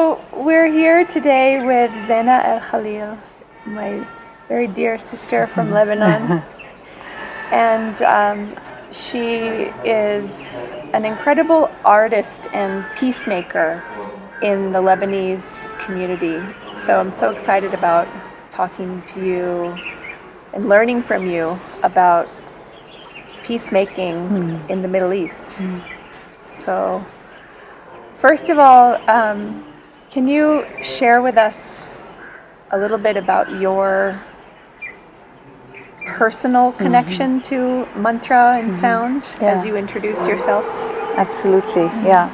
So we're here today with Zena El Khalil, my very dear sister from Lebanon. And she is an incredible artist and peacemaker in the Lebanese community. So I'm so excited about talking to you and learning from you about peacemaking in the Middle East. So first of all, can you share with us a little bit about your personal connection to mantra and sound as you introduce yourself? Absolutely, yeah.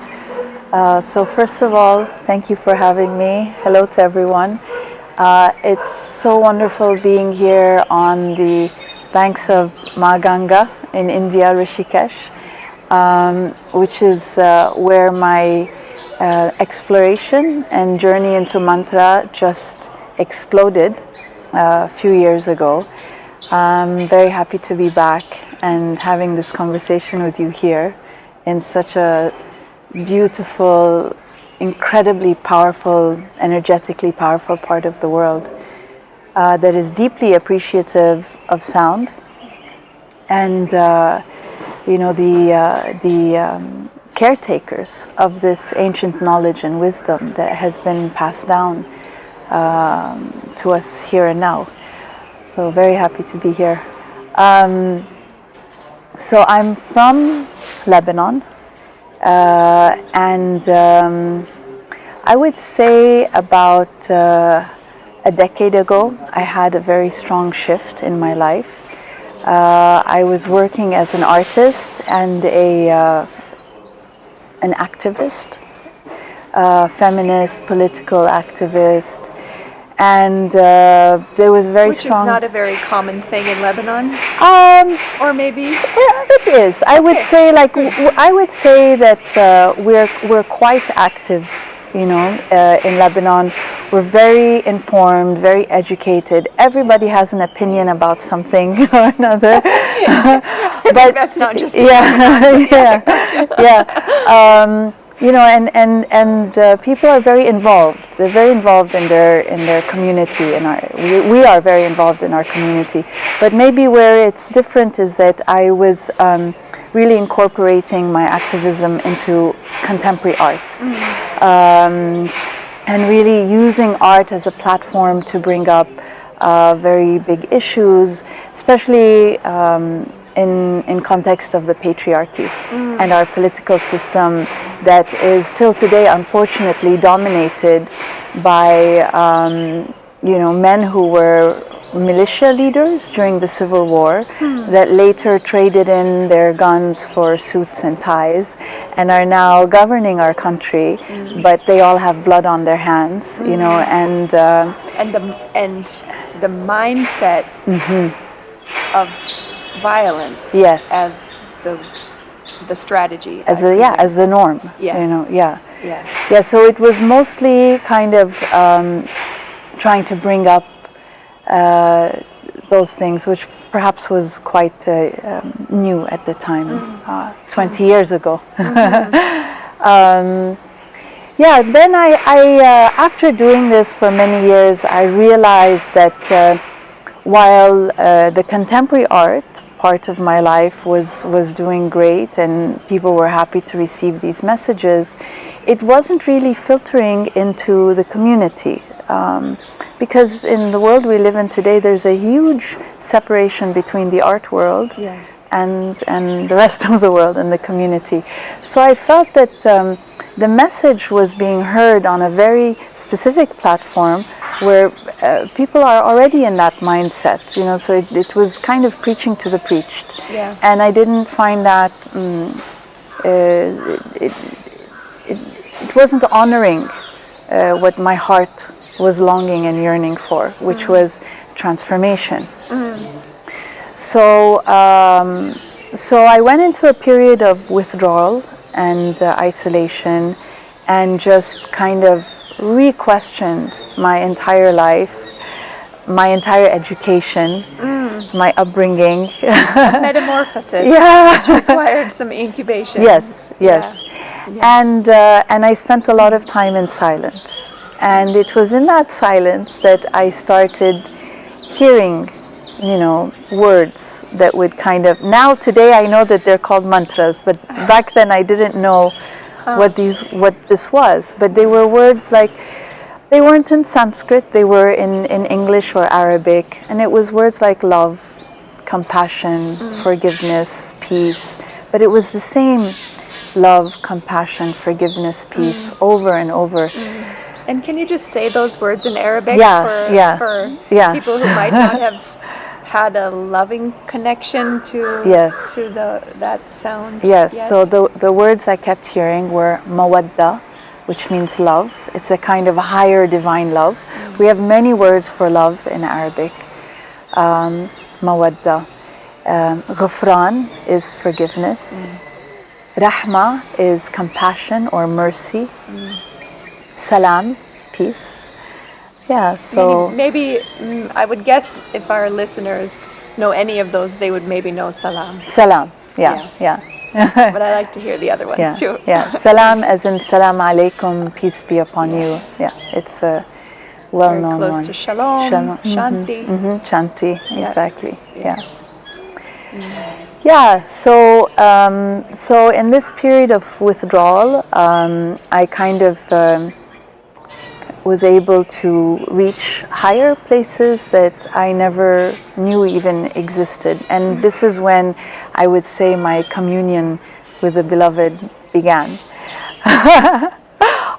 So first of all, thank you for having me. Hello to everyone. It's so wonderful being here on the banks of Ganga in India, Rishikesh, which is where my exploration and journey into mantra just exploded a few years ago. I'm very happy to be back and having this conversation with you here in such a beautiful, incredibly powerful, energetically powerful part of the world that is deeply appreciative of sound. And the caretakers of this ancient knowledge and wisdom that has been passed down to us here and now. So very happy to be here. So I'm from Lebanon, and I would say about a decade ago, I had a very strong shift in my life. I was working as an artist and an activist, feminist, political activist, and there was very strong. Which is not a very common thing in Lebanon. Or maybe. Yeah, it is. I would say, I would say that we're quite active. In Lebanon, we're very informed, very educated. Everybody has an opinion about something or another. But that's not just. Yeah. People are very involved. They're very involved in their community, and we are very involved in our community. But maybe where it's different is that I was really incorporating my activism into contemporary art, and really using art as a platform to bring up very big issues, especially in context of the patriarchy and our political system that is still today unfortunately dominated by men who were militia leaders during the Civil War that later traded in their guns for suits and ties and are now governing our country, but they all have blood on their hands, and the mindset of violence as the strategy, as the norm. So it was mostly kind of trying to bring up those things, which perhaps was quite new at the time, 20 years ago. Then I after doing this for many years, I realized that while the contemporary art part of my life was doing great and people were happy to receive these messages, it wasn't really filtering into the community. Because in the world we live in today, there's a huge separation between the art world and the rest of the world and the community. So I felt that the message was being heard on a very specific platform where people are already in that mindset, so it was kind of preaching to the preached. And I didn't find that it wasn't honoring what my heart was longing and yearning for, which was transformation. So I went into a period of withdrawal and isolation, and just kind of re-questioned my entire life, my entire education, my upbringing. Metamorphosis. Which required some incubation. Yes. And I spent a lot of time in silence. And it was in that silence that I started hearing, you know, words that would kind of, now today I know that they're called mantras, but back then I didn't know what this was. But they were words like, they weren't in Sanskrit, they were in English or Arabic, and it was words like love, compassion, forgiveness, peace, but it was the same love, compassion, forgiveness, peace over and over. And can you just say those words in Arabic for people who might not have had a loving connection to that sound? Yes, yet? so the words I kept hearing were mawadda, which means love. It's a kind of higher divine love. We have many words for love in Arabic. Mawadda. Ghufran is forgiveness. Rahma is compassion or mercy. Salam, peace. Yeah, so maybe I would guess if our listeners know any of those, they would maybe know salam. Salam, yeah. But I like to hear the other ones too. Salam as in salam alaikum, peace be upon you. Yeah, it's a well-known very close one. to shalom. Shanti. Shanti, exactly. Yeah, so in this period of withdrawal, I kind of was able to reach higher places that I never knew even existed. And this is when I would say my communion with the beloved began.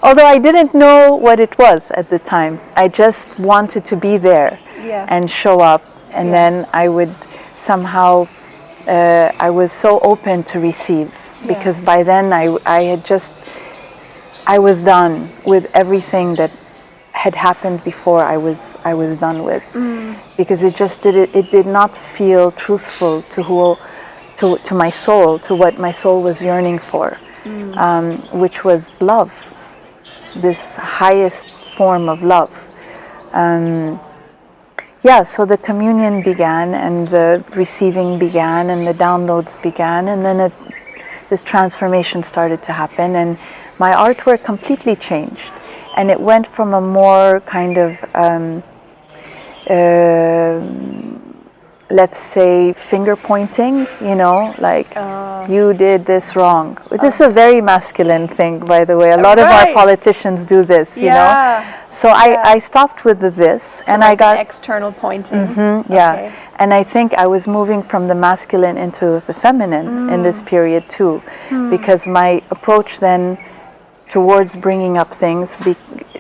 Although I didn't know what it was at the time. I just wanted to be there and show up. And then I would somehow, I was so open to receive. Because by then I was done with everything that had happened before I was done with, because it did not feel truthful to my soul, to what my soul was yearning for, which was love, this highest form of love. So the communion began, and the receiving began, and the downloads began, and then this transformation started to happen, and my artwork completely changed. And it went from a more kind of, let's say, finger pointing, you know, like, you did this wrong. This is a very masculine thing, by the way. A lot of our politicians do this, you know. So I stopped with this, so and like I got external pointing. Okay. And I think I was moving from the masculine into the feminine in this period too, because my approach then towards bringing up things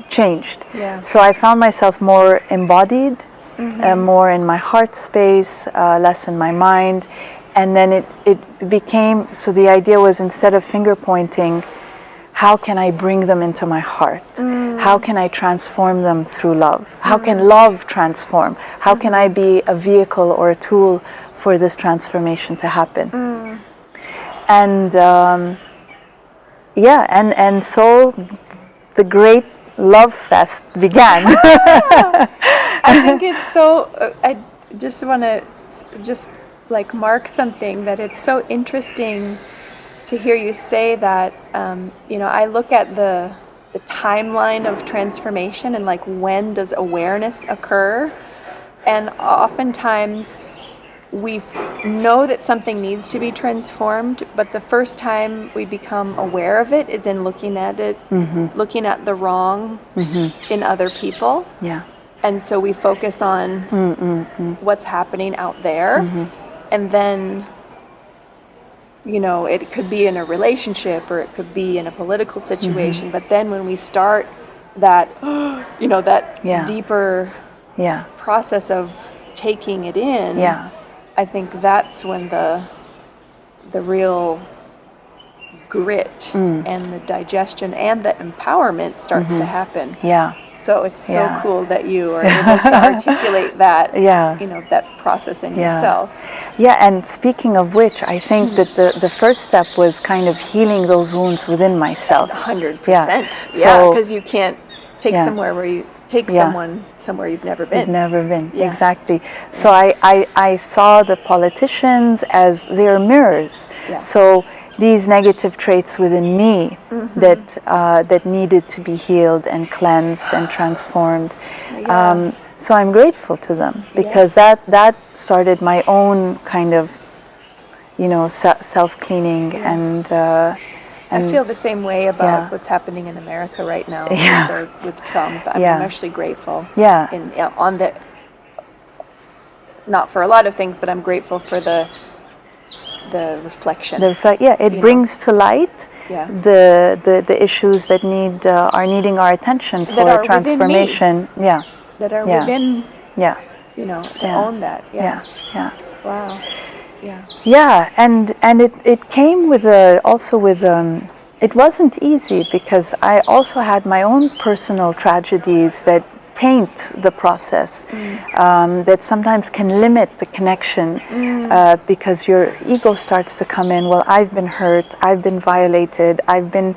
changed. So I found myself more embodied, more in my heart space, less in my mind. And then it became, so the idea was, instead of finger pointing, how can I bring them into my heart? How can I transform them through love? How can love transform? How can I be a vehicle or a tool for this transformation to happen? And and so the great love fest began. I think it's so, I just want to like mark something, that it's so interesting to hear you say that. You know, I look at the timeline of transformation, and like, when does awareness occur? And oftentimes we know that something needs to be transformed, but the first time we become aware of it is in looking at it, looking at the wrong in other people. And so we focus on what's happening out there. And then, you know, it could be in a relationship, or it could be in a political situation. But then when we start that, you know, that deeper process of taking it in, I think that's when the real grit and the digestion and the empowerment starts to happen. So it's so cool that you are able to articulate that, you know, that process in yourself. And speaking of which, I think that the first step was kind of healing those wounds within myself. 100%. Because you can't take someone somewhere you've never been. Exactly. So I saw the politicians as their mirrors. So these negative traits within me that needed to be healed and cleansed and transformed. So I'm grateful to them because that started my own kind of, self-cleaning and I feel the same way about what's happening in America right now with Trump. I'm actually grateful. Not for a lot of things, but I'm grateful for the reflection. It brings to light the issues that are needing our attention for transformation. That are within. To own that. Wow. And it came with it wasn't easy because I also had my own personal tragedies that taint the process, that sometimes can limit the connection because your ego starts to come in. Well, I've been hurt, I've been violated, I've been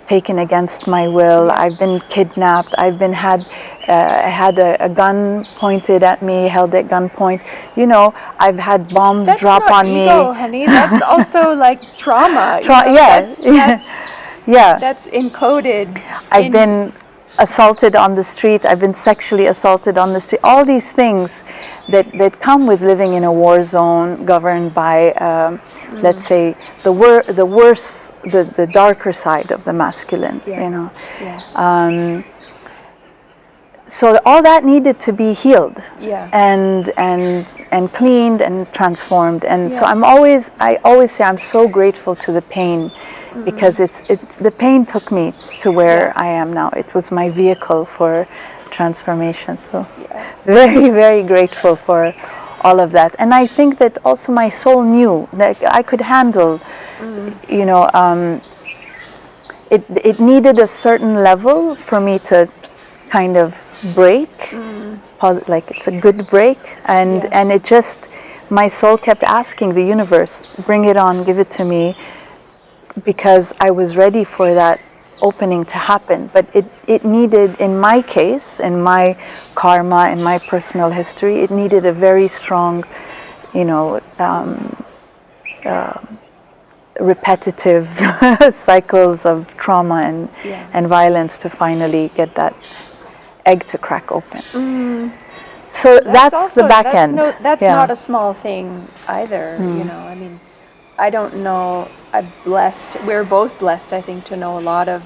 taken against my will, I've been kidnapped, I had a gun pointed at me, held at gunpoint. I've had bombs drop on me. That's not ego, honey. That's also like trauma. That's encoded. I've been assaulted on the street. I've been sexually assaulted on the street. All these things that come with living in a war zone governed by, let's say, the darker side of the masculine. So all that needed to be healed and cleaned and transformed. And so I always say I'm so grateful to the pain because it's the pain took me to where I am now. It was my vehicle for transformation. So very, very grateful for all of that. And I think that also my soul knew that I could handle, it needed a certain level for me to kind of break, like it's a good break, and it just, my soul kept asking the universe, bring it on, give it to me, because I was ready for that opening to happen. But it needed, in my case, in my karma, in my personal history, it needed a very strong, repetitive cycles of trauma and violence to finally get that egg to crack open. So that's the back end. That's not a small thing either. I mean, I don't know. We're both blessed, I think, to know a lot of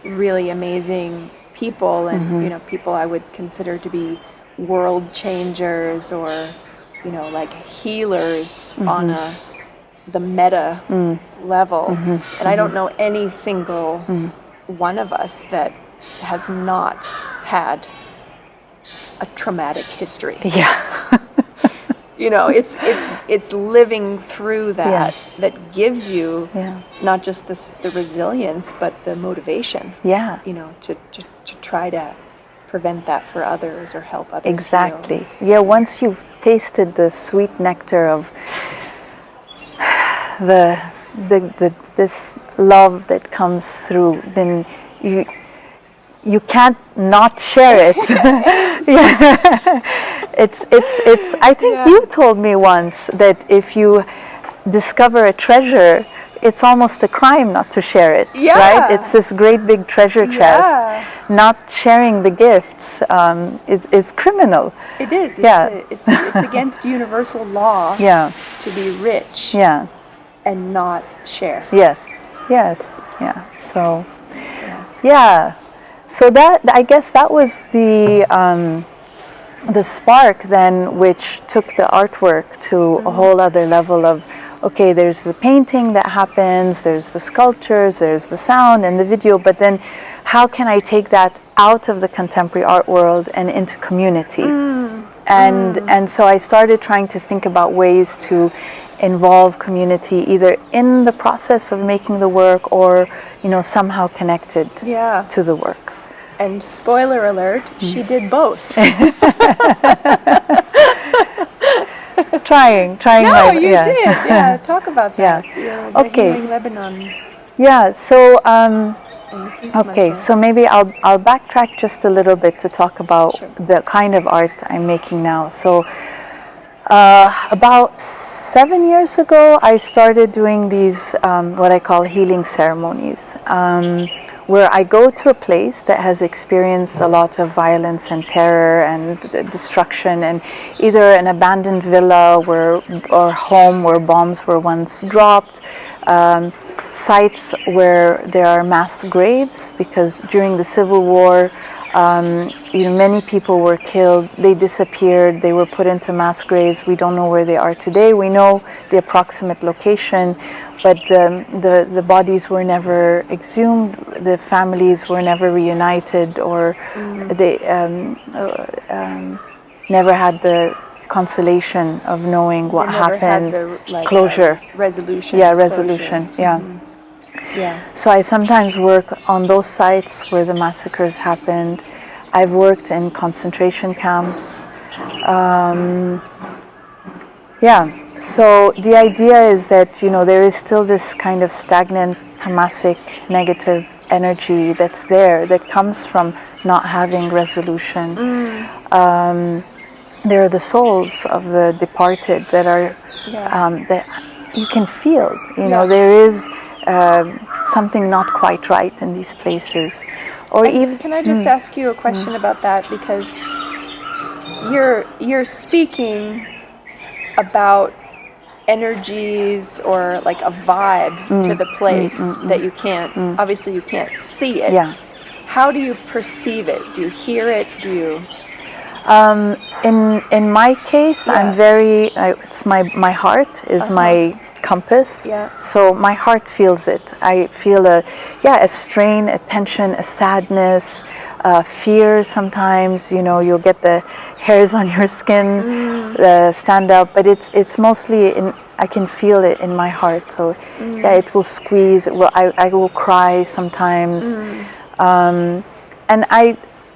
really amazing people and people I would consider to be world changers or like healers on the meta level. And I don't know any single one of us that has not had a traumatic history. It's living through that that gives you not just the resilience but the motivation. To try to prevent that for others or help others. Exactly. Once you've tasted the sweet nectar of this love that comes through, then you can't not share it. It's I think you told me once that if you discover a treasure, it's almost a crime not to share it, right? It's this great big treasure chest. Not sharing the gifts is criminal. It is. It's against universal law to be rich and not share. So that, I guess that was the spark then, which took the artwork to a whole other level of, okay, there's the painting that happens, there's the sculptures, there's the sound and the video, but then how can I take that out of the contemporary art world and into community? And so I started trying to think about ways to involve community either in the process of making the work or somehow connected to the work. And spoiler alert, she did both. trying. No, you did. Talk about that. Okay. Healing Lebanon. So so maybe I'll backtrack just a little bit to talk about the kind of art I'm making now. So About 7 years ago, I started doing these what I call healing ceremonies, where I go to a place that has experienced a lot of violence and terror and destruction, and either an abandoned villa or home where bombs were once dropped, sites where there are mass graves, because during the Civil War, many people were killed, they disappeared, they were put into mass graves. We don't know where they are today. We know the approximate location, but the bodies were never exhumed, the families were never reunited, or they never had the consolation of knowing what happened. Closure. Resolution. Yeah, resolution. Closure. Yeah. Yeah. So I sometimes work on those sites where the massacres happened. I've worked in concentration camps. So the idea is that, there is still this kind of stagnant, tamasic, negative energy that's there, that comes from not having resolution. There are the souls of the departed that are, that you can feel, there is something not quite right in these places. Or even, can I just ask you a question about that, because you're speaking about energies or like a vibe to the place that you can't obviously you can't see it. Yeah. How do you perceive it? Do you hear it? Do you in my case, I'm very it's my heart is my compass. So my heart feels it. I feel a strain, a tension, a sadness, fear. Sometimes you'll get the hairs on your skin stand up, but it's mostly I can feel it in my heart. So it will squeeze. I will cry sometimes, and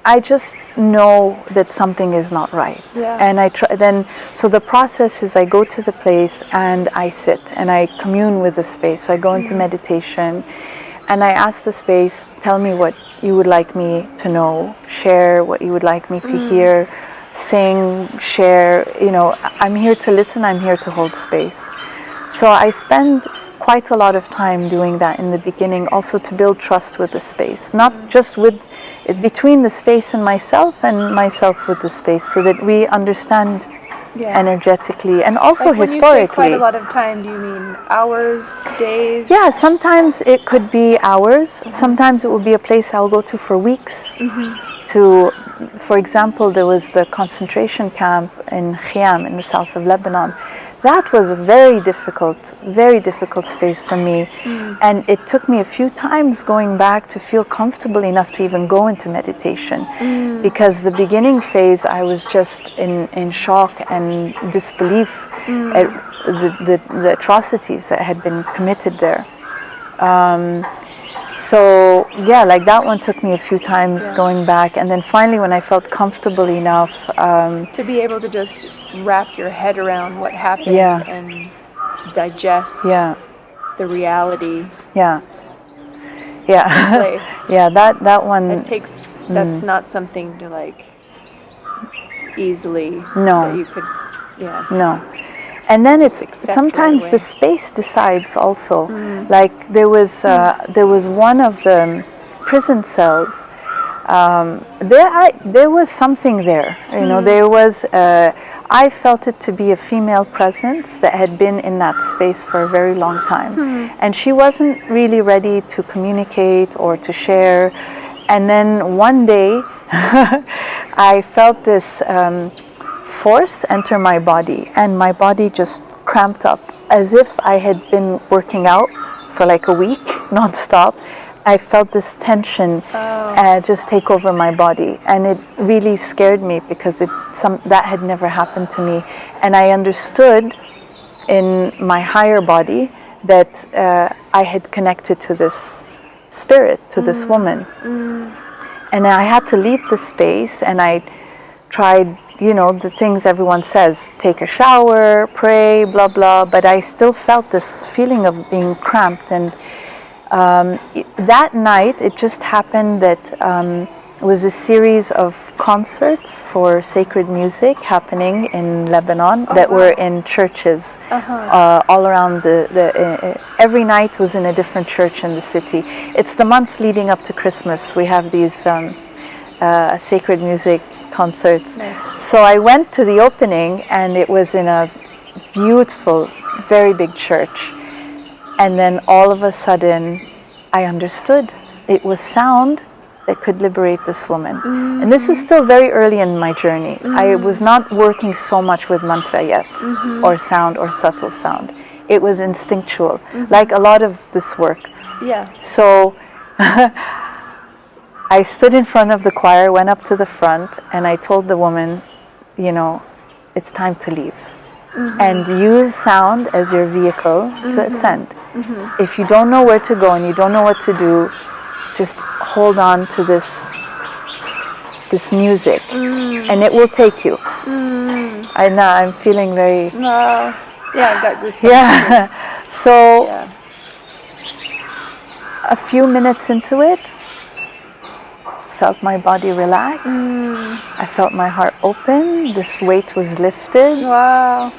I just know that something is not right. And I try then. So the process is I go to the place and I sit and I commune with the space. So I go into meditation, and I ask the space, tell me what you would like me to know, share what you would like me to hear, sing, share. I'm here to listen. I'm here to hold space. So I spend quite a lot of time doing that in the beginning, also to build trust with the space, not just between the space and myself with the space, so that we understand energetically and also historically. When you say quite a lot of time, do you mean hours, days? Yeah, sometimes it could be hours. Sometimes it will be a place I'll go to for weeks. For example, there was the concentration camp in Khiam in the south of Lebanon. That was a very difficult space for me. And it took me a few times going back to feel comfortable enough to even go into meditation. Because the beginning phase, I was just in shock and disbelief at the atrocities that had been committed there. So like that one took me a few times going back, and then finally when I felt comfortable enough to be able to just wrap your head around what happened and digest the reality. That one. It takes. That's not something to like easily. No. That you could. No. And then it's sometimes the space decides also. Like there was one of the prison cells. There was something there. There was. I felt it to be a female presence that had been in that space for a very long time, and she wasn't really ready to communicate or to share. And then one day, I felt this. Force enter my body, and my body just cramped up as if I had been working out for like a week non-stop. I felt this tension just take over my body, and it really scared me because that had never happened to me. And I understood in my higher body that I had connected to this spirit, to this woman. And I had to leave the space, and I tried the things everyone says, take a shower, pray, blah, blah, but I still felt this feeling of being cramped. And that night, it just happened that was a series of concerts for sacred music happening in Lebanon that were in churches all around every night was in a different church in the city. It's the month leading up to Christmas. We have these sacred music concerts. Nice. So I went to the opening, and it was in a beautiful, very big church. And then all of a sudden, I understood. It was sound that could liberate this woman. And this is still very early in my journey. I was not working so much with mantra yet, or sound, or subtle sound. It was instinctual, like a lot of this work. Yeah. So I stood in front of the choir, went up to the front, and I told the woman, you know, it's time to leave. And use sound as your vehicle to ascend. If you don't know where to go and you don't know what to do, just hold on to this music, and it will take you. I'm feeling very... Yeah, I've got goosebumps. Yeah. So Yeah. a few minutes into it, felt my body relax. I felt my heart open. This weight was lifted. Wow.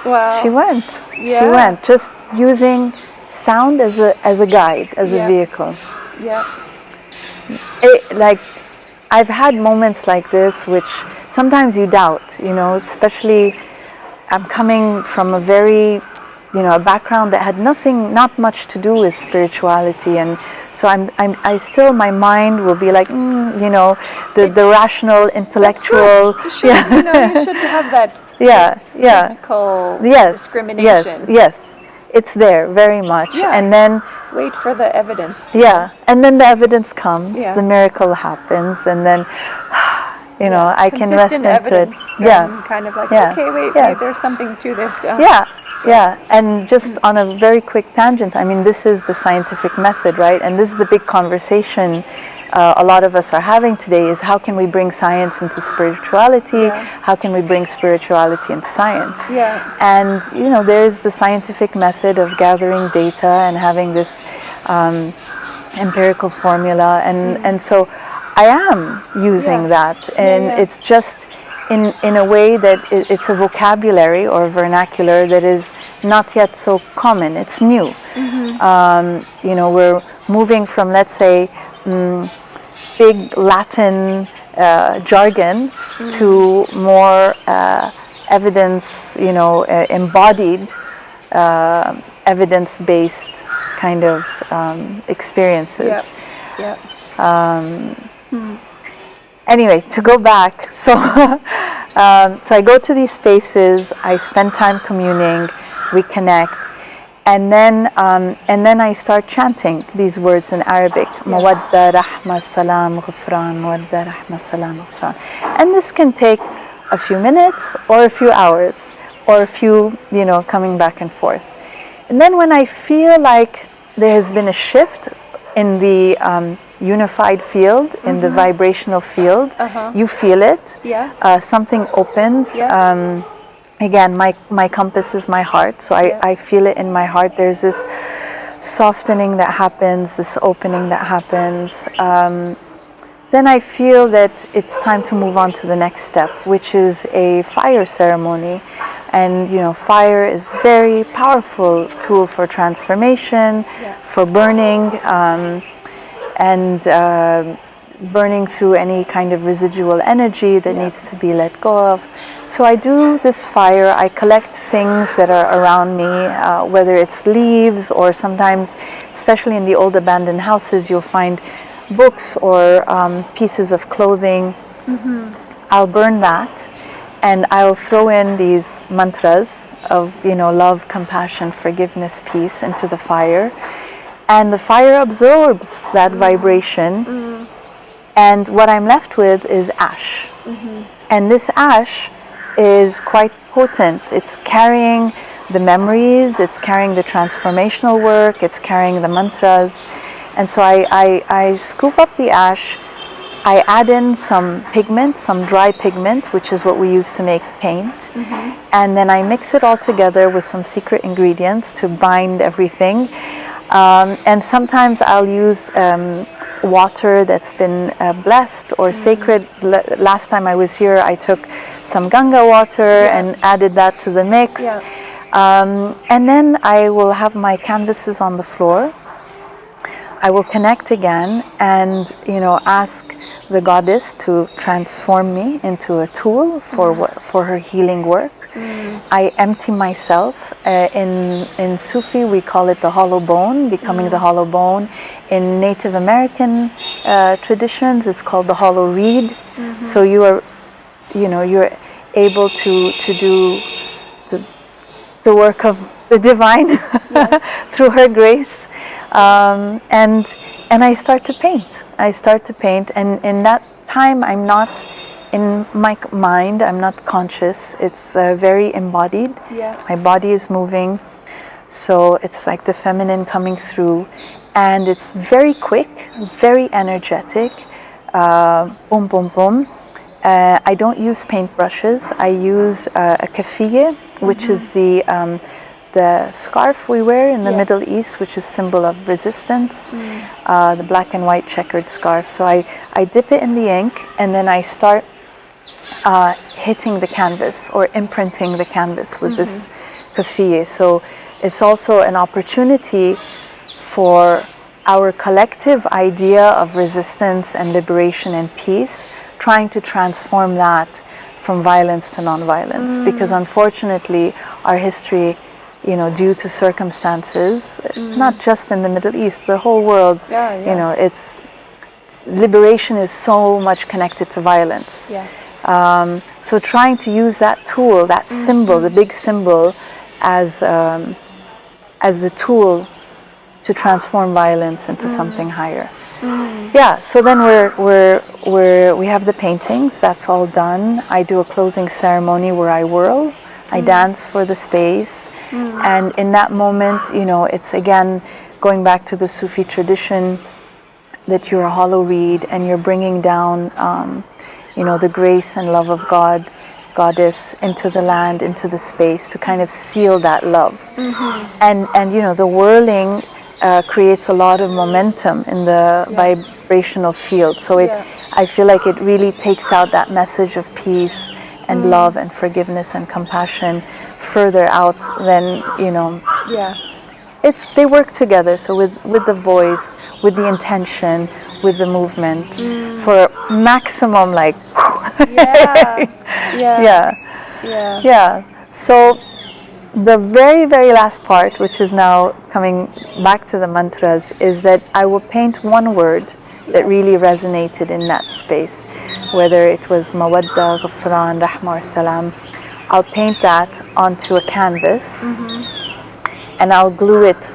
Wow. She went. Yeah. She went. Just using sound as a guide, as a vehicle. Yeah. Like, I've had moments like this, which sometimes you doubt. You know, especially I'm coming from a very, a background that had not much to do with spirituality, and so I still, my mind will be like, the rational, intellectual. You should, you should have that. Critical discrimination. Yes, it's there very much. Yeah. And then wait for the evidence. Yeah, and then the evidence comes, Yeah. the miracle happens, and then I can rest into evidence, it. Yeah, kind of like, Yeah. okay, wait, Yes. there's something to this. Yeah, and just on a very quick tangent, I mean, this is the scientific method, right? And this is the big conversation a lot of us are having today, is how can we bring science into spirituality? Yeah. How can we bring spirituality into science? Yeah. And, there's the scientific method of gathering data and having this empirical formula. And so I am using that. And it's just in a way that it's a vocabulary or vernacular that is not yet so common. It's new. We're moving from, let's say, big Latin jargon to more evidence, embodied, evidence-based kind of experiences. Yeah. Anyway, to go back, so I go to these spaces, I spend time communing, we connect, and then I start chanting these words in Arabic. Mawadda, rahma, salam, ghufran, mawadda, rahma, salam, ghufran. And this can take a few minutes or a few hours or a few, coming back and forth. And then when I feel like there has been a shift in the unified field, in the vibrational field, you feel it. Yeah. Something opens. Yeah. Again, my compass is my heart, so I feel it in my heart. There's this softening that happens, this opening that happens. Then I feel that it's time to move on to the next step, which is a fire ceremony. And fire is very powerful tool for transformation, for burning, and burning through any kind of residual energy that needs to be let go of. So I do this fire, I collect things that are around me, whether it's leaves or sometimes, especially in the old abandoned houses, you'll find books or pieces of clothing. I'll burn that, and I'll throw in these mantras of love, compassion, forgiveness, peace into the fire. And the fire absorbs that vibration, and what I'm left with is ash. And this ash is quite potent. It's carrying the memories, it's carrying the transformational work, it's carrying the mantras. And so I scoop up the ash, I add in some pigment, some dry pigment, which is what we use to make paint. And then I mix it all together with some secret ingredients to bind everything. And sometimes I'll use water that's been blessed or sacred. Last time I was here, I took some Ganga water and added that to the mix. And then I will have my canvases on the floor. I will connect again and, ask the goddess to transform me into a tool for her healing work. I empty myself. In Sufi, we call it the hollow bone, becoming the hollow bone. In Native American traditions, it's called the hollow reed. So you're able to do the work of the divine through her grace. And I start to paint. And in that time, I'm not in my mind, I'm not conscious. It's very embodied. My body is moving, so it's like the feminine coming through, and it's very quick, very energetic. Boom, boom, boom. I don't use paintbrushes. I use a kafiyeh, which is the scarf we wear in the Middle East, which is symbol of resistance, the black and white checkered scarf. So I dip it in the ink, and then I start hitting the canvas or imprinting the canvas with this kafiyeh. So it's also an opportunity for our collective idea of resistance and liberation and peace, trying to transform that from violence to non-violence. Because unfortunately, our history, due to circumstances, not just in the Middle East, the whole world, it's liberation is so much connected to violence. So trying to use that tool, that symbol, the big symbol, as the tool to transform violence into something higher. So then we have the paintings. That's all done. I do a closing ceremony where I whirl. I dance for the space, and in that moment, it's again going back to the Sufi tradition that you're a hollow reed and you're bringing down the grace and love of God, goddess, into the land, into the space, to kind of seal that love. And the whirling creates a lot of momentum in the vibrational field. So I feel like it really takes out that message of peace and love and forgiveness and compassion further out than, they work together. So with the voice, with the intention, with the movement, for maximum So the very, very last part, which is now coming back to the mantras, is that I will paint one word that really resonated in that space, whether it was mawadda, ghufran, rahma, or salam. I'll paint that onto a canvas, and I'll glue it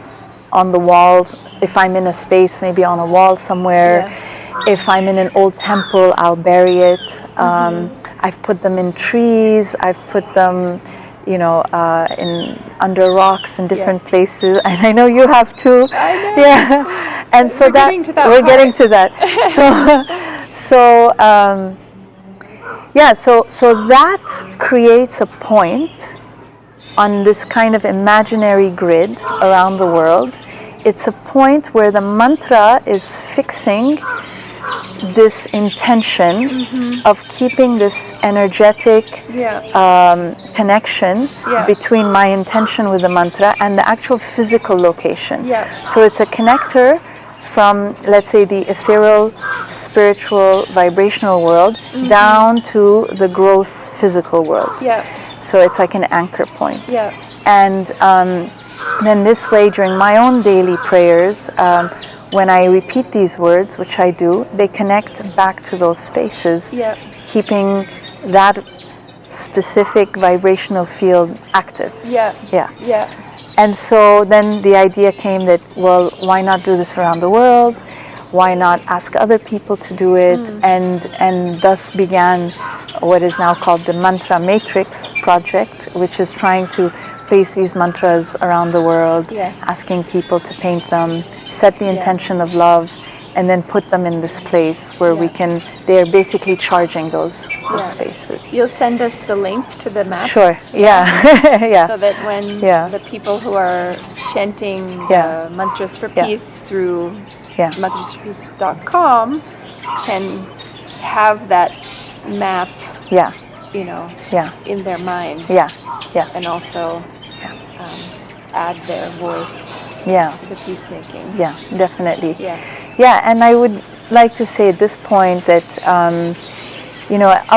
on the walls. If I'm in a space, maybe on a wall somewhere. If I'm in an old temple, I'll bury it. I've put them in trees. I've put them, in under rocks in different places, and I know you have too. I know. And so getting to that we're part. getting to that. So that creates a point on this kind of imaginary grid around the world. It's a point where the mantra is fixing this intention of keeping this energetic connection between my intention with the mantra and the actual physical location. So it's a connector from, let's say, the ethereal, spiritual, vibrational world down to the gross physical world. So it's like an anchor point. And then this way, during my own daily prayers, when I repeat these words, which I do, they connect back to those spaces, keeping that specific vibrational field active. And so then the idea came that, well, why not do this around the world? Why not ask other people to do it? And thus began what is now called the Mantra Matrix project, which is trying to place these mantras around the world, asking people to paint them, set the intention of love, and then put them in this place where they're basically charging those spaces. You'll send us the link to the map? Sure, So that when the people who are chanting the mantras for peace through Yeah. modalities.com can have that map, Yeah. you know, Yeah. in their minds. Yeah. Yeah. And also add their voice Yeah. to the peacemaking. Yeah, definitely. Yeah. Yeah, and I would like to say at this point that,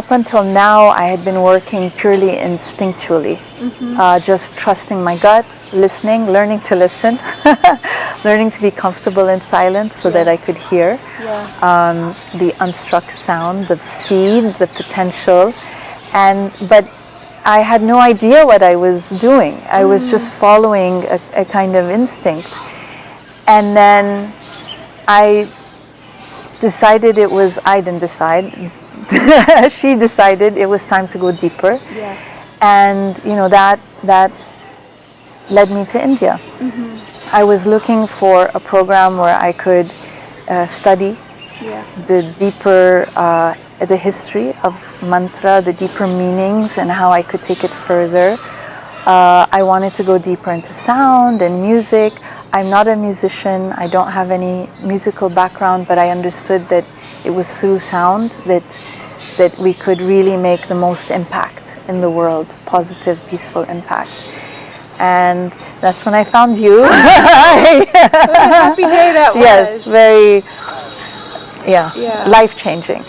up until now, I had been working purely instinctually, just trusting my gut, listening, learning to listen, learning to be comfortable in silence so that I could hear the unstruck sound, the seed, the potential, but I had no idea what I was doing. I was just following a kind of instinct. And then I decided I didn't decide, she decided it was time to go deeper. Yeah. And, that led me to India. I was looking for a program where I could study the deeper, the history of mantra, the deeper meanings, and how I could take it further. I wanted to go deeper into sound and music. I'm not a musician. I don't have any musical background, but I understood that it was through sound that we could really make the most impact in the world, positive, peaceful impact. And that's when I found you. What a happy day that was. Yes, very, life-changing.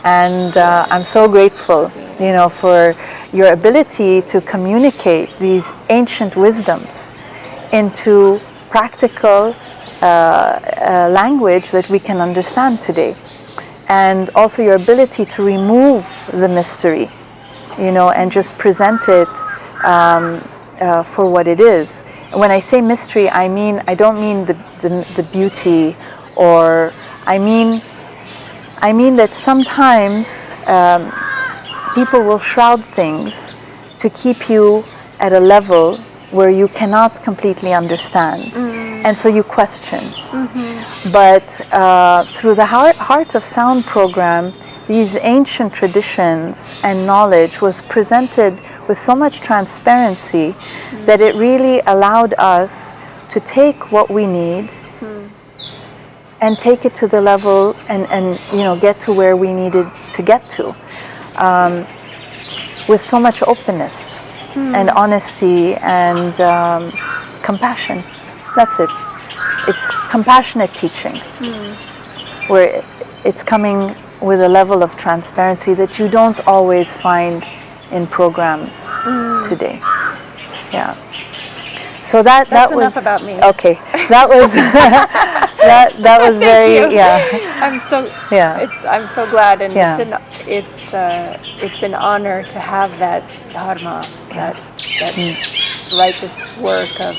And I'm so grateful, for your ability to communicate these ancient wisdoms into practical language that we can understand today. And also your ability to remove the mystery, and just present it for what it is. When I say mystery, I don't mean the beauty, or I mean that sometimes people will shroud things to keep you at a level where you cannot completely understand. And so you question. But through the Heart of Sound program, these ancient traditions and knowledge was presented with so much transparency that it really allowed us to take what we need and take it to the level and get to where we needed to get to, with so much openness and honesty and compassion. That's it. It's compassionate teaching, where it's coming with a level of transparency that you don't always find in programs today. Yeah. So that was enough about me. Okay. That was that was very I'm so glad, and it's an honor to have that dharma, that righteous work of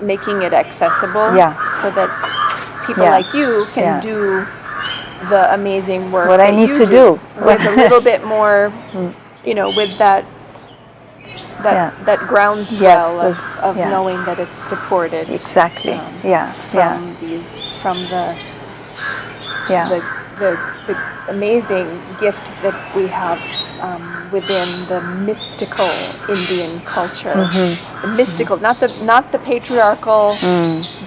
making it accessible, so that people like you can do the amazing work what I need to do with a little bit more, with that groundswell of knowing that it's supported. Exactly. The amazing gift that we have within the mystical Indian culture. The mystical, not the patriarchal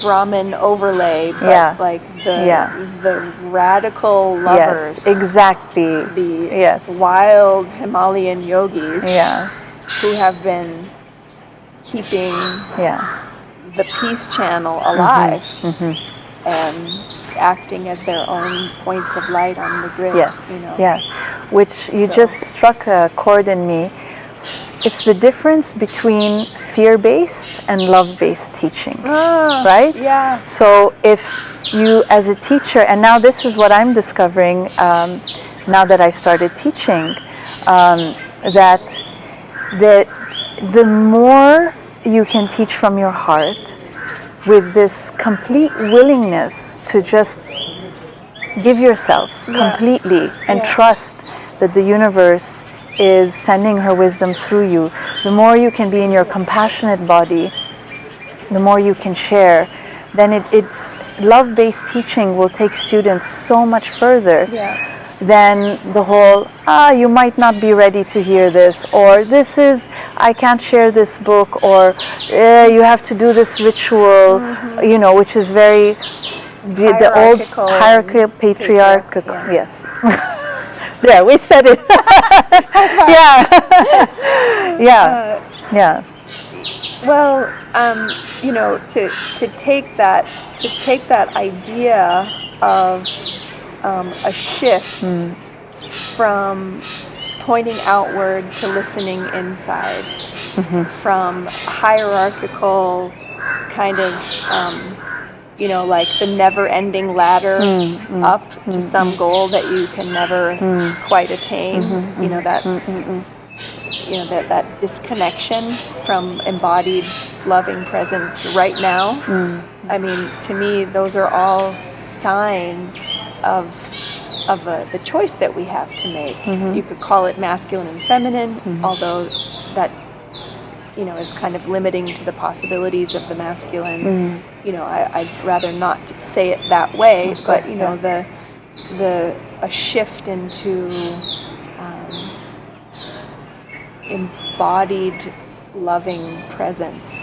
Brahmin overlay, but like the radical lovers. Yes, exactly. The wild Himalayan yogis who have been keeping the peace channel alive. And acting as their own points of light on the grid. Which you just struck a chord in me. It's the difference between fear-based and love-based teaching, right? Yeah. So if you, as a teacher, and now this is what I'm discovering now that I started teaching, that the more you can teach from your heart, with this complete willingness to just give yourself completely and trust that the universe is sending her wisdom through you. The more you can be in your compassionate body, the more you can share, then it's love-based teaching will take students so much further. then the whole, you might not be ready to hear this, or this is, I can't share this book, or you have to do this ritual, you know, which is very, the old hierarchical, patriarchal, yes. Yeah, we said it. Yeah. Yeah. Well, you know, to take that idea of a shift from pointing outward to listening inside, from hierarchical kind of, you know, like the never-ending ladder up to some goal that you can never quite attain. You know, that's you know, that disconnection from embodied loving presence right now. I mean, to me, those are all signs of the choice that we have to make. You could call it masculine and feminine, although that, you know, is kind of limiting to the possibilities of the masculine. You know, I'd rather not say it that way, but you know, a shift into embodied loving presence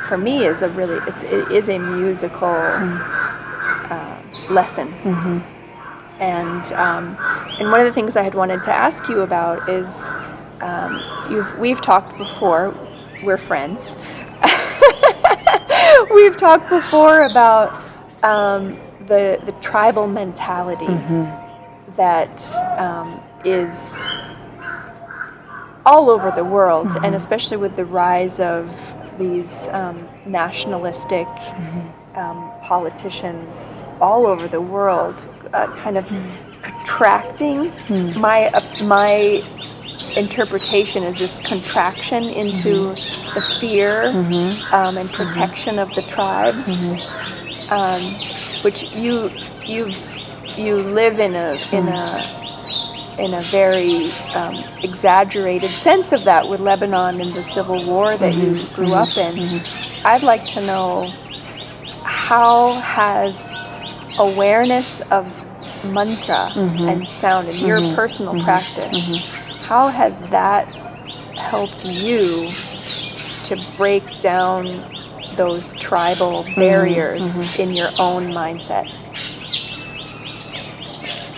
for me is a really, it is a musical lesson. And one of the things I had wanted to ask you about is, we've talked before, we're friends. We've talked before about the tribal mentality that is all over the world, and especially with the rise of these nationalistic politicians all over the world, kind of contracting. My interpretation is this contraction into the fear and protection of the tribe, which you live in a very exaggerated sense of that with Lebanon and the civil war that you grew up in. I'd like to know, how has awareness of mantra and sound in your personal practice, how has that helped you to break down those tribal barriers in your own mindset?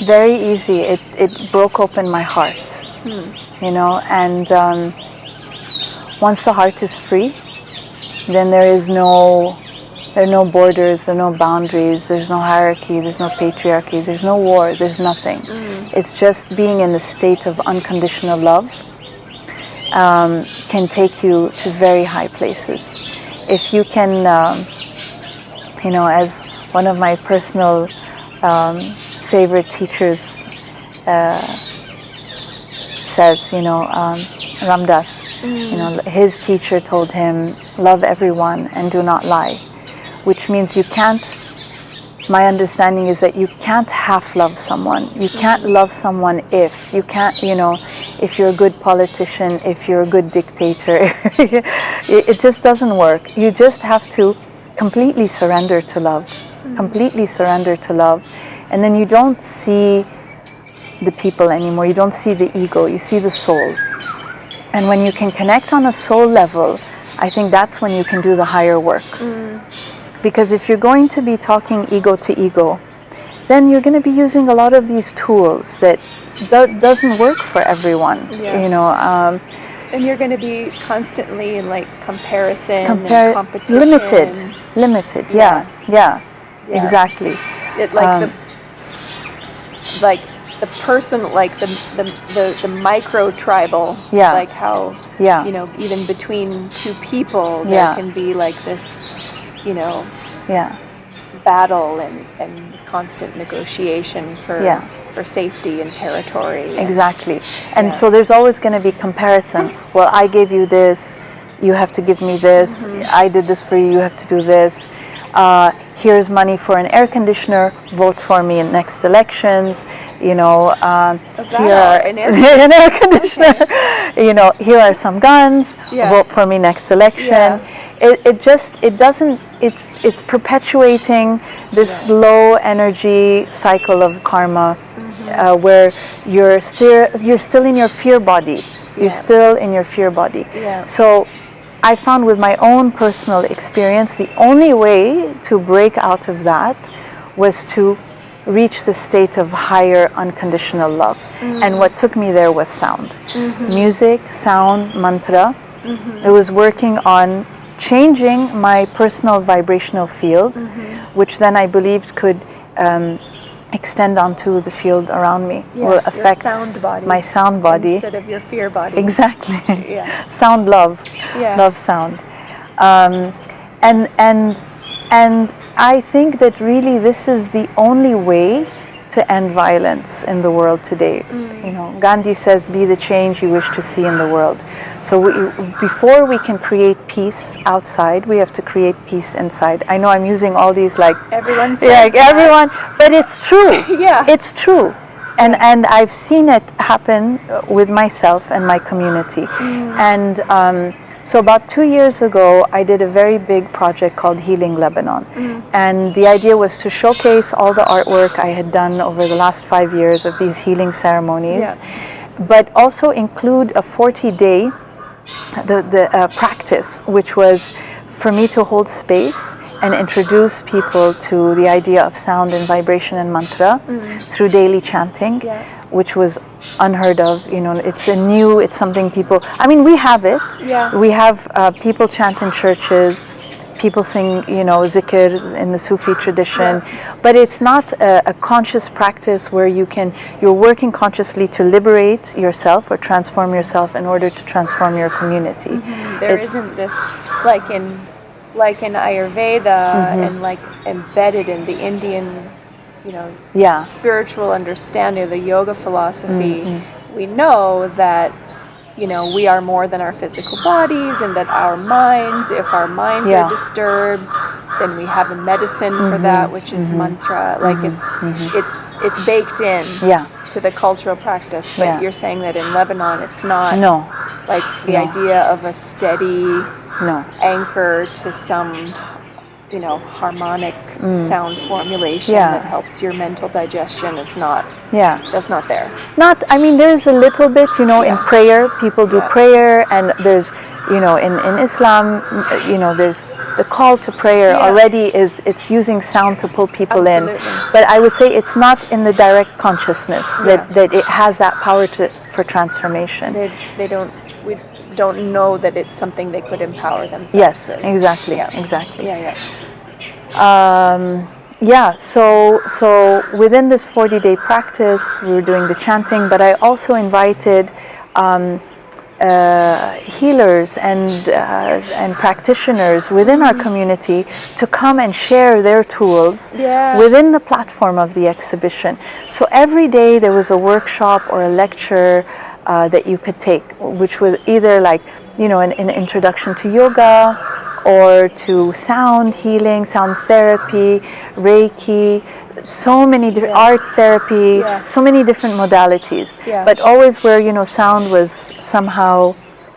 Very easy. It broke open my heart, you know, and once the heart is free, then there are no borders, there are no boundaries, there's no hierarchy, there's no patriarchy, there's no war, there's nothing. It's just being in the state of unconditional love can take you to very high places. If you can, you know, as one of my personal favorite teachers says, you know, Ramdas, you know, his teacher told him, love everyone and do not lie, which means you can't, my understanding is that you can't half love someone. You can't love someone if you can't, you know, if you're a good politician, if you're a good dictator, it just doesn't work. You just have to completely surrender to love, completely surrender to love. And then you don't see the people anymore. You don't see the ego. You see the soul. And when you can connect on a soul level, I think that's when you can do the higher work. Because if you're going to be talking ego to ego, then you're going to be using a lot of these tools that doesn't work for everyone. You know. And you're going to be constantly in like comparison and competition. Limited. Yeah. Exactly. It like the person, like the micro tribal, like how you know, even between two people there can be like this, you know, battle and constant negotiation for safety and territory. Exactly. And so there's always going to be comparison. Well, I gave you this, you have to give me this. I did this for you, you have to do this. Here's money for an air conditioner, vote for me in next elections. You know, here are an air conditioner. You know, here are some guns, vote for me next election. It's perpetuating this low energy cycle of karma, where you're still in your fear body. You're still in your fear body. So I found with my own personal experience, the only way to break out of that was to reach the state of higher unconditional love. And what took me there was sound. Music, sound, mantra. It was working on changing my personal vibrational field, which then I believed could extend onto the field around me, will affect my sound body instead of your fear body. Exactly. Sound, love, love, sound, and I think that really this is the only way to end violence in the world today. You know, Gandhi says, "Be the change you wish to see in the world." So before we can create peace outside, we have to create peace inside. I know I'm using all these like everyone says everyone, but it's true. It's true. And I've seen it happen with myself and my community. And so about 2 years ago, I did a very big project called Healing Lebanon. And the idea was to showcase all the artwork I had done over the last 5 years of these healing ceremonies, but also include a 40-day practice, which was for me to hold space and introduce people to the idea of sound and vibration and mantra through daily chanting, which was unheard of. You know, it's something people, I mean, we have it. We have people chant in churches, people sing, you know, zikr in the Sufi tradition, but it's not a conscious practice where you're working consciously to liberate yourself or transform yourself in order to transform your community. There isn't this, like in Ayurveda and like embedded in the Indian, you know, spiritual understanding of the yoga philosophy, we know that, you know, we are more than our physical bodies, and that our minds, if our minds are disturbed, then we have a medicine for that, which is mantra. Like it's baked in to the cultural practice. But you're saying that in Lebanon, it's not like the idea of a steady anchor to some, you know, harmonic sound formulation that helps your mental digestion is not. That's not there. I mean, there's a little bit, you know, in prayer, people do prayer, and there's, you know, in Islam, you know, there's the call to prayer already it's using sound to pull people in. But I would say it's not in the direct consciousness that it has that power for transformation. We don't know that it's something they could empower themselves. Yes, exactly. So within this 40-day practice, we were doing the chanting, but I also invited healers and practitioners within our community to come and share their tools within the platform of the exhibition. So every day there was a workshop or a lecture that you could take, which was either like, you know, an introduction to yoga, or to sound healing, sound therapy, Reiki, so many different art therapy, so many different modalities, but always where, you know, sound was somehow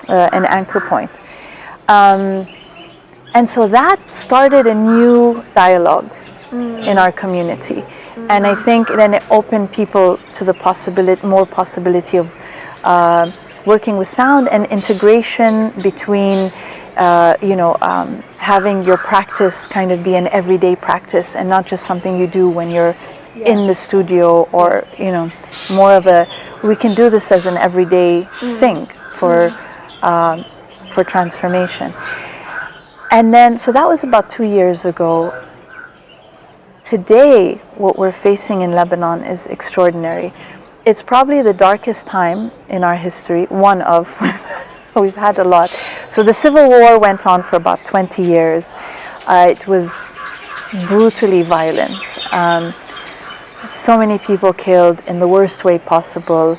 an anchor point. And so that started a new dialogue in our community. And I think then it opened people to the more possibility of working with sound and integration between having your practice kind of be an everyday practice and not just something you do when you're in the studio, or, you know, more of we can do this as an everyday thing for transformation. And then, so that was about 2 years ago. Today, what we're facing in Lebanon is extraordinary. It's probably the darkest time in our history, we've had a lot. So the civil war went on for about 20 years. It was brutally violent. So many people killed in the worst way possible,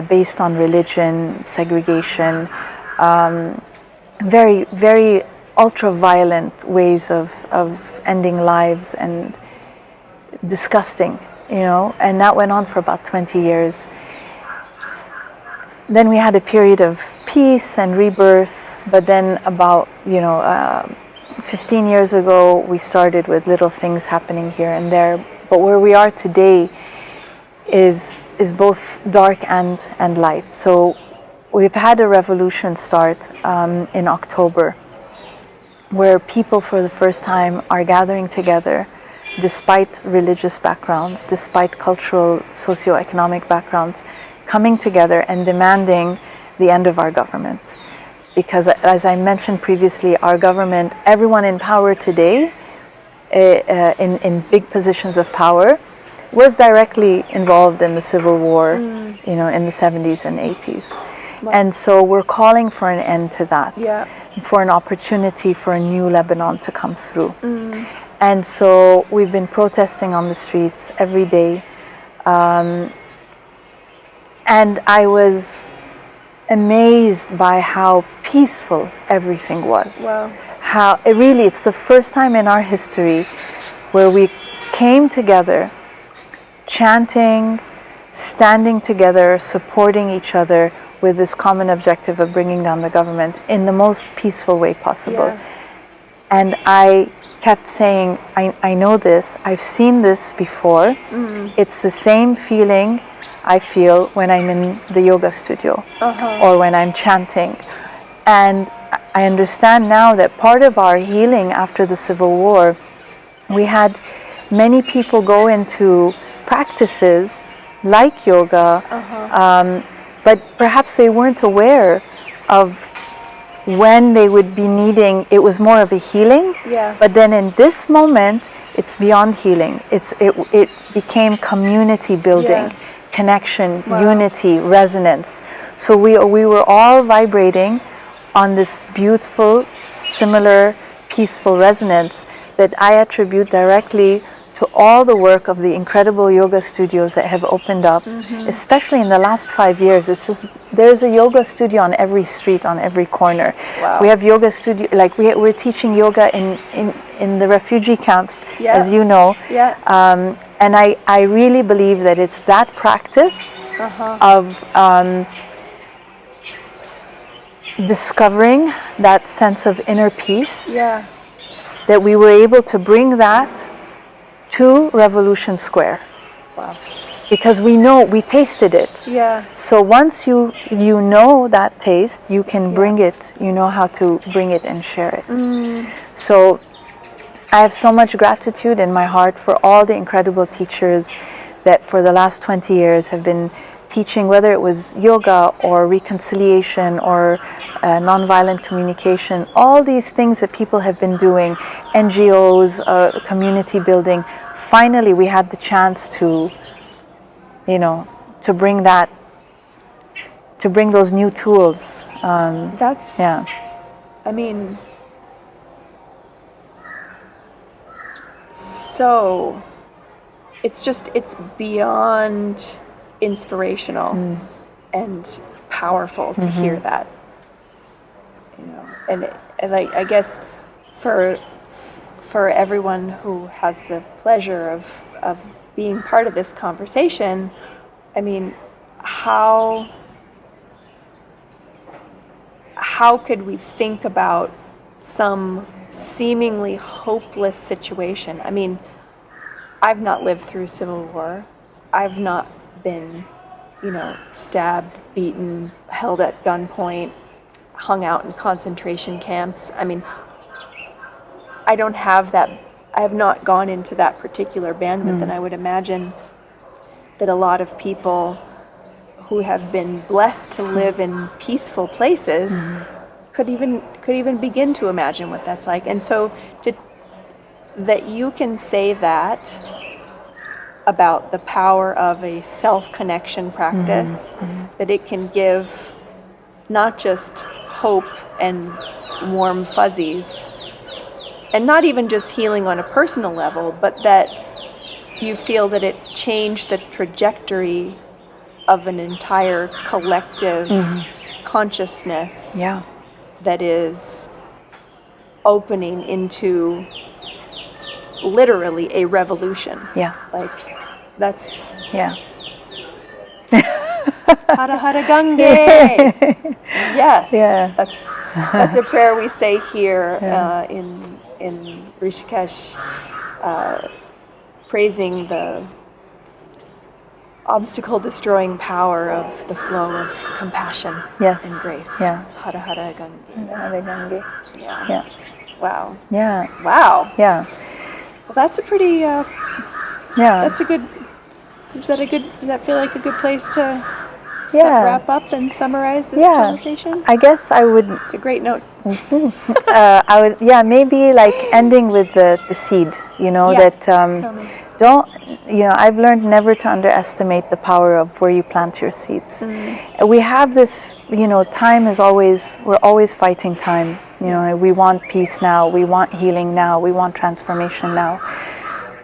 based on religion, segregation, very, very ultra-violent ways of ending lives, and disgusting, you know, and that went on for about 20 years. Then we had a period of peace and rebirth, but then about, 15 years ago, we started with little things happening here and there, but where we are today is both dark and light. So we've had a revolution start in October, where people for the first time are gathering together, despite religious backgrounds, despite cultural, socioeconomic backgrounds, coming together and demanding the end of our government. Because as I mentioned previously, our government, everyone in power today, in big positions of power, was directly involved in the civil war, you know, in the 70s and 80s. Wow. And so we're calling for an end to that, for an opportunity for a new Lebanon to come through. And so we've been protesting on the streets every day. And I was amazed by how peaceful everything was. Wow. How it's the first time in our history where we came together, chanting, standing together, supporting each other with this common objective of bringing down the government in the most peaceful way possible. Yeah. And I kept saying, I know this, I've seen this before. It's the same feeling I feel when I'm in the yoga studio or when I'm chanting. And I understand now that part of our healing after the Civil War, we had many people go into practices like yoga, but perhaps they weren't aware of when they would be needing, it was more of a healing, but then in this moment, it's beyond healing. It became community building, connection, unity, resonance. So we were all vibrating on this beautiful, similar, peaceful resonance that I attribute directly to all the work of the incredible yoga studios that have opened up, especially in the last 5 years. It's just, there's a yoga studio on every street, on every corner. Wow. We have yoga studio, like we're teaching yoga in the refugee camps, as you know. And I really believe that it's that practice of discovering that sense of inner peace, that we were able to bring that to Revolution Square. Wow. Because we tasted it. So once you know that taste, you can bring it, you know how to bring it and share it. So I have so much gratitude in my heart for all the incredible teachers that for the last 20 years have been teaching, whether it was yoga or reconciliation or nonviolent communication, all these things that people have been doing, NGOs, community building. Finally, we had the chance to, to bring those new tools. I mean, so it's beyond inspirational and powerful to hear that, and like, I guess for everyone who has the pleasure of being part of this conversation, I mean, how could we think about some seemingly hopeless situation? I mean, I've not lived through Civil War. I've not been, stabbed, beaten, held at gunpoint, hung out in concentration camps. I mean, I don't have that. I have not gone into that particular bandwidth, and I would imagine that a lot of people who have been blessed to live in peaceful places could even begin to imagine what that's like. And so that you can say that about the power of a self-connection practice, that it can give not just hope and warm fuzzies, and not even just healing on a personal level, but that you feel that it changed the trajectory of an entire collective consciousness that is opening into literally a revolution. Like, that's Hara Hara Gange. Yes. That's a prayer we say here in in Rishikesh, praising the obstacle-destroying power of the flow of compassion Yes. and grace. Yeah. Hara Hara Gandhi. Hare Gandhi. Yeah. Yeah. Wow. Yeah. Wow. Yeah. Well, that's a pretty. Yeah. That's a good. Does that feel like a good place to wrap up and summarize this conversation? I guess I would. It's a great note. I would. Yeah. Maybe like ending with the seed. You know that. Don't. You know, I've learned never to underestimate the power of where you plant your seeds. We have this. You know, time is always. We're always fighting time. You know, we want peace now. We want healing now. We want transformation now.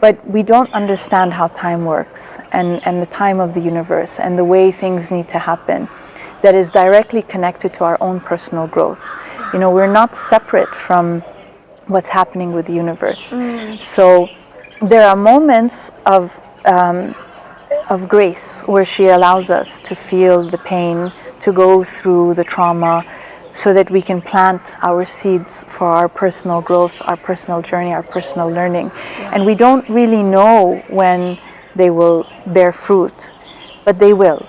But we don't understand how time works and the time of the universe and the way things need to happen that is directly connected to our own personal growth. You know, we're not separate from what's happening with the universe. So there are moments of grace where she allows us to feel the pain, to go through the trauma, so that we can plant our seeds for our personal growth, our personal journey, our personal learning. And we don't really know when they will bear fruit, but they will.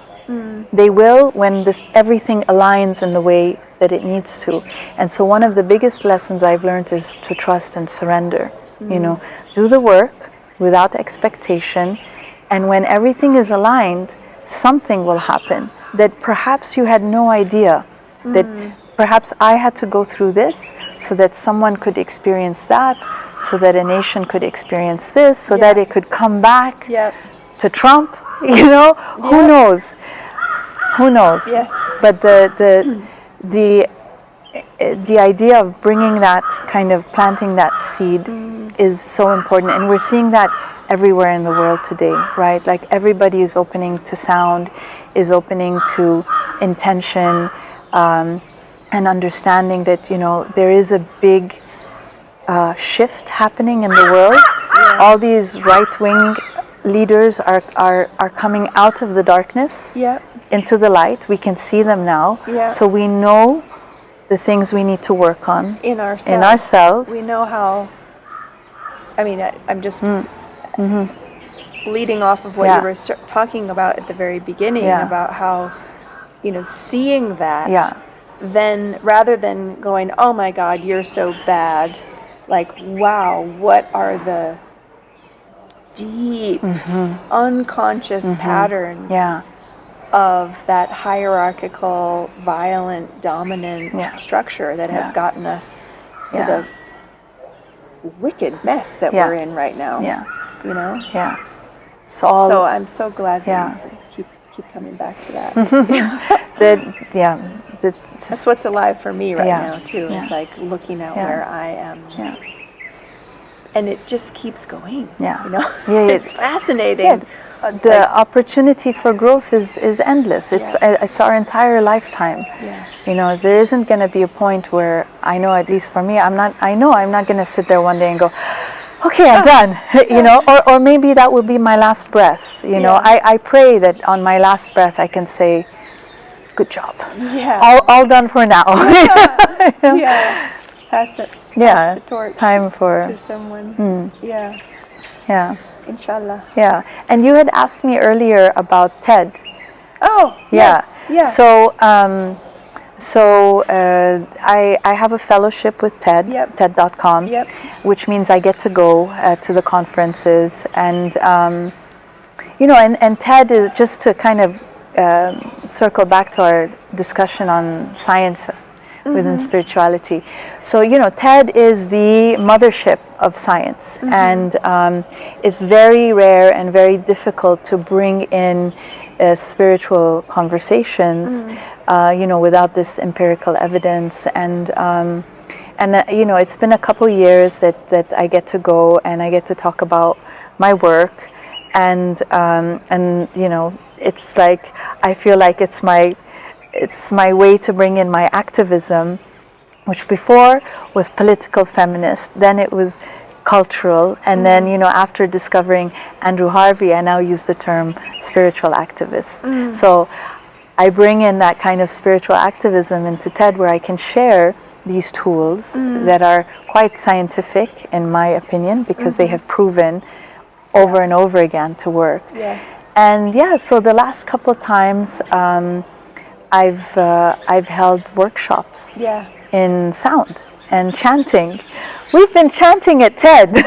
They will when everything aligns in the way that it needs to. And so one of the biggest lessons I've learned is to trust and surrender. You know, do the work without expectation, and when everything is aligned, something will happen that perhaps you had no idea that perhaps I had to go through this so that someone could experience that, so that a nation could experience this, so that it could come back to Trump. You know, who knows? Who knows? Yes. But the idea of bringing that kind of planting that seed is so important, and we're seeing that everywhere in the world today, right? Like everybody is opening to sound, is opening to intention. And understanding that, you know, there is a big shift happening in the world. All these right-wing leaders are coming out of the darkness into the light. We can see them now. So we know the things we need to work on in ourselves. We know how. I mean, I'm just leading off of what you were talking about at the very beginning about how, you know, seeing that. Then rather than going, oh my God, you're so bad, like, wow, what are the deep, unconscious patterns of that hierarchical, violent, dominant structure that has gotten us to the wicked mess that we're in right now. You know? So I'm so glad that you keep coming back to that. That's what's alive for me right now too. It's like looking at where I am, and it just keeps going. You know, it's fascinating. The opportunity for growth is endless. It's our entire lifetime. You know, there isn't going to be a point where I know, at least for me, I'm not going to sit there one day and go, okay, I'm done. You know, or maybe that will be my last breath. You know, I pray that on my last breath I can say, good job. All done for now. Pass the torch. Time for to someone. Inshallah. And you had asked me earlier about TED. Oh, yes. So I have a fellowship with TED, TED.com, which means I get to go to the conferences, and you know, and TED is, just to kind of circle back to our discussion on science within spirituality. So, you know, TED is the mothership of science, and it's very rare and very difficult to bring in spiritual conversations, you know, without this empirical evidence. And you know, it's been a couple years that I get to go and I get to talk about my work, and you know, it's like I feel like it's my way to bring in my activism, which before was political feminist, then it was cultural, and then, you know, after discovering Andrew Harvey, I now use the term spiritual activist. So I bring in that kind of spiritual activism into TED, where I can share these tools that are quite scientific, in my opinion, because they have proven over and over again to work. Yeah. And yeah, so the last couple times I've held workshops in sound and chanting. We've been chanting at TED,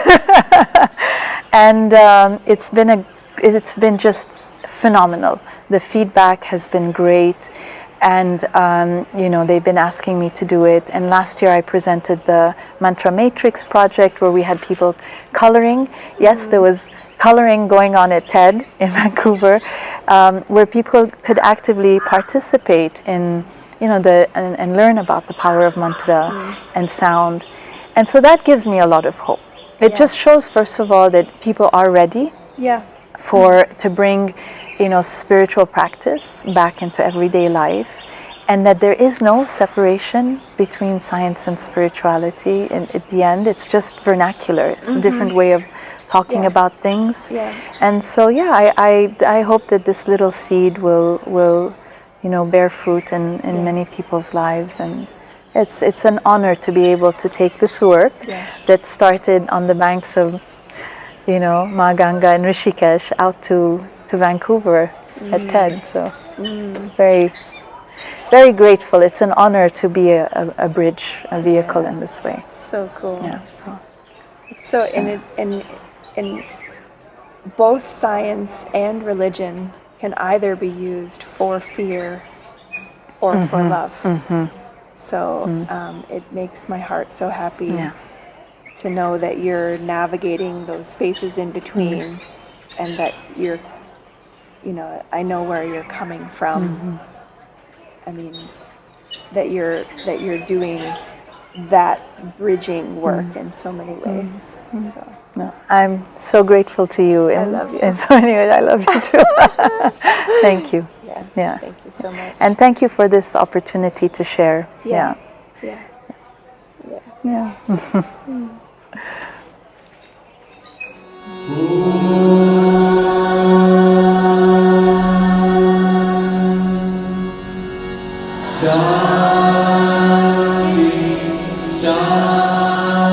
and it's been just phenomenal. The feedback has been great, and you know, they've been asking me to do it. And last year I presented the Mantra Matrix project, where we had people coloring. Yes, there was coloring going on at TED in Vancouver, where people could actively participate in, you know, and learn about the power of mantra and sound. And so that gives me a lot of hope. It just shows, first of all, that people are ready to bring, you know, spiritual practice back into everyday life, and that there is no separation between science and spirituality. And at the end, it's just vernacular. It's a different way of talking about things. And so I hope that this little seed will you know, bear fruit in many people's lives. And it's an honor to be able to take this work that started on the banks of, you know, Ganga and Rishikesh out to Vancouver at TED. So very, very grateful. It's an honor to be a bridge, a vehicle in this way. So cool. Yeah. So in both science and religion can either be used for fear or for love. So it makes my heart so happy to know that you're navigating those spaces in between, and that you're, you know, I know where you're coming from. I mean, that you're doing that bridging work in so many ways. So. No, I'm so grateful to you. I love you. In so many ways, I love you too. Thank you. Yeah. Thank you so much. And thank you for this opportunity to share. Yeah. Shanti, Shanti,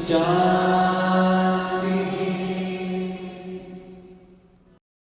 Shanti.